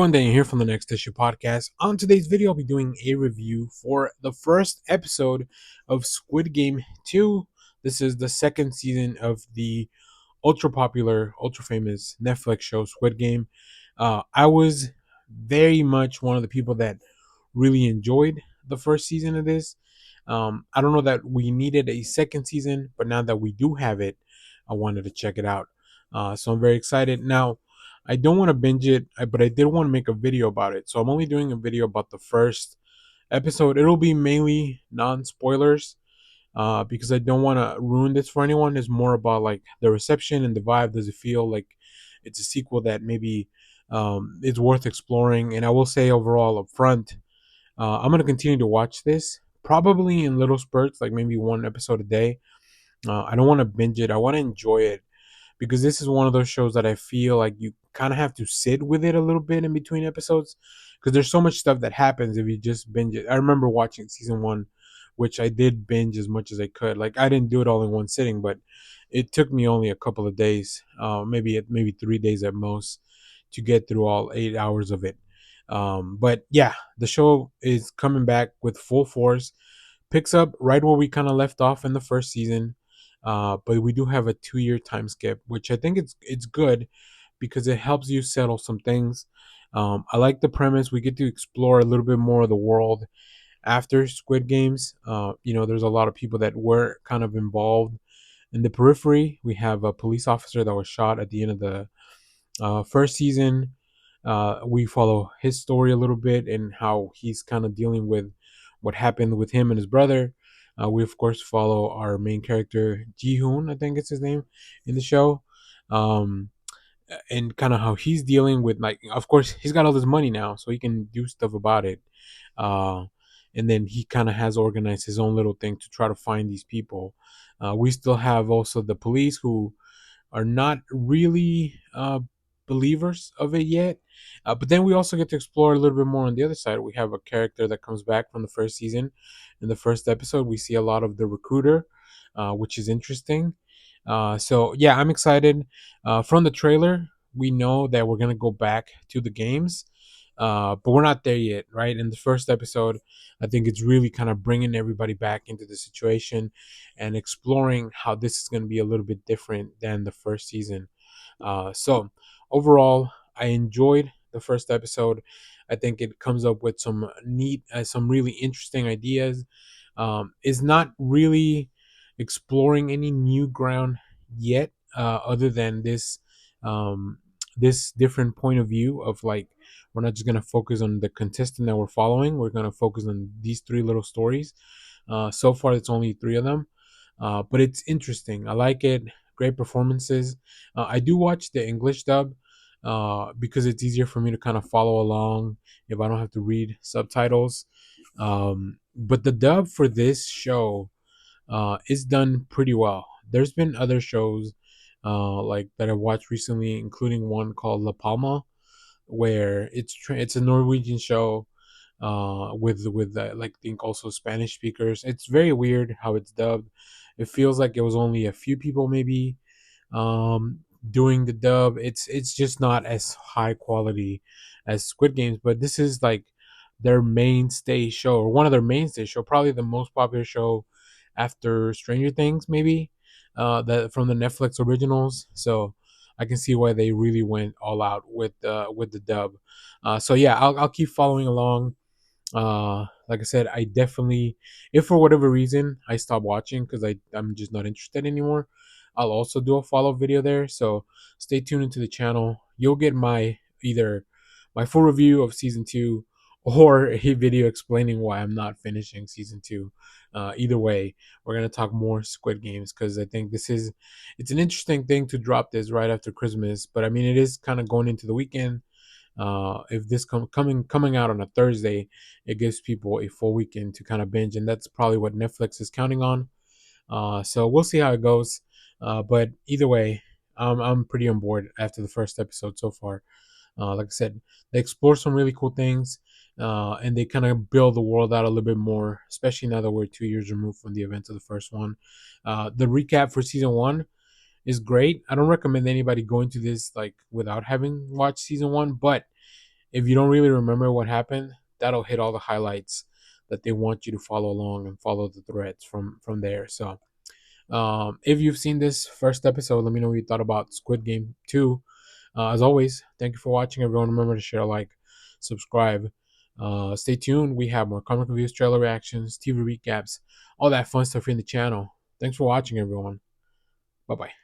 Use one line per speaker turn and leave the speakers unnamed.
everyone, Daniel here from the Next Issue Podcast. On today's video, I'll be doing a review for the first episode of Squid Game 2. This is the second season of the ultra popular, ultra famous Netflix show Squid Game. I was very much one of the people that really enjoyed the first season of this. I don't know that we needed a second season, but now that we do have it, I wanted to check it out. So I'm very excited. Now, I don't want to binge it, but I did want to make a video about it. So I'm only doing a video about the first episode. It'll be mainly non-spoilers because I don't want to ruin this for anyone. It's more about like the reception and the vibe. Does it feel like it's a sequel that maybe is worth exploring? And I will say overall up front, I'm going to continue to watch this probably in little spurts, like maybe one episode a day. I don't want to binge it. I want to enjoy it because this is one of those shows that I feel like you kind of have to sit with it a little bit in between episodes because there's so much stuff that happens if you just binge it. I remember watching season one, which I did binge as much as I could. Like I didn't do it all in one sitting, but it took me only a couple of days, maybe 3 days at most, to get through all 8 hours of it. But yeah, the show is coming back with full force, picks up right where we kind of left off in the first season. But we do have a 2 year time skip, which I think it's good because it helps you settle some things. I like the premise. We get to explore a little bit more of the world after Squid Games. There's a lot of people that were kind of involved in the periphery. We have a police officer that was shot at the end of the first season. We follow his story a little bit and how he's kind of dealing with what happened with him and his brother. We of course follow our main character Gi-hun, I think it's his name in the show, um, and kind of how he's dealing with, like, of course he's got all this money now, so he can do stuff about it. Uh, and then he kind of has organized his own little thing to try to find these people. We still have also the police who are not really believers of it yet. But then we also get to explore a little bit more on the other side. We have a character that comes back from the first season. In the first episode, we see a lot of the recruiter, which is interesting. So yeah, I'm excited. From the trailer, we know that we're gonna go back to the games, but we're not there yet, right? In the first episode, I think it's really kind of bringing everybody back into the situation and exploring how this is going to be a little bit different than the first season. So overall, I enjoyed the first episode. I think it comes up with some really interesting ideas. Is not really exploring any new ground yet, other than this different point of view of, like, we're not just gonna focus on the contestant that we're following. We're gonna focus on these three little stories. So far, it's only three of them, but it's interesting. I like it. Great performances. I do watch the English dub because it's easier for me to kind of follow along if I don't have to read subtitles. But the dub for this show is done pretty well. There's been other shows like that I watched recently, including one called La Palma, where it's a Norwegian show with like, I think also Spanish speakers. It's very weird how it's dubbed. It feels like it was only a few people maybe um, doing the dub. It's just not as high quality as Squid Games, but this is like their mainstay show, or one of their mainstay show, probably the most popular show after Stranger Things, maybe that from the Netflix originals. So I can see why they really went all out with the dub. So yeah, I'll keep following along. Like I said, I definitely, if for whatever reason I stop watching because I'm just not interested anymore, I'll also do a follow video there. So stay tuned into the channel. You'll get my either my full review of season two or a video explaining why I'm not finishing season two. Either way, we're gonna talk more Squid Games because I think it's an interesting thing to drop this right after Christmas. But I mean, it is kind of going into the weekend. If this coming out on a Thursday, it gives people a full weekend to kind of binge, and that's probably what Netflix is counting on. So we'll see how it goes. But either way, I'm pretty on board after the first episode so far. Like I said, they explore some really cool things, and they kind of build the world out a little bit more, especially now that we're 2 years removed from the events of the first one. The recap for season one is great. I don't recommend anybody going to this like without having watched season one, but if you don't really remember what happened, that'll hit all the highlights that they want you to follow along and follow the threads from there. So if you've seen this first episode, let me know what you thought about Squid Game 2. As always, thank you for watching, everyone. Remember to share, like, subscribe. Stay tuned. We have more comic reviews, trailer reactions, TV recaps, all that fun stuff in the channel. Thanks for watching, everyone. Bye bye.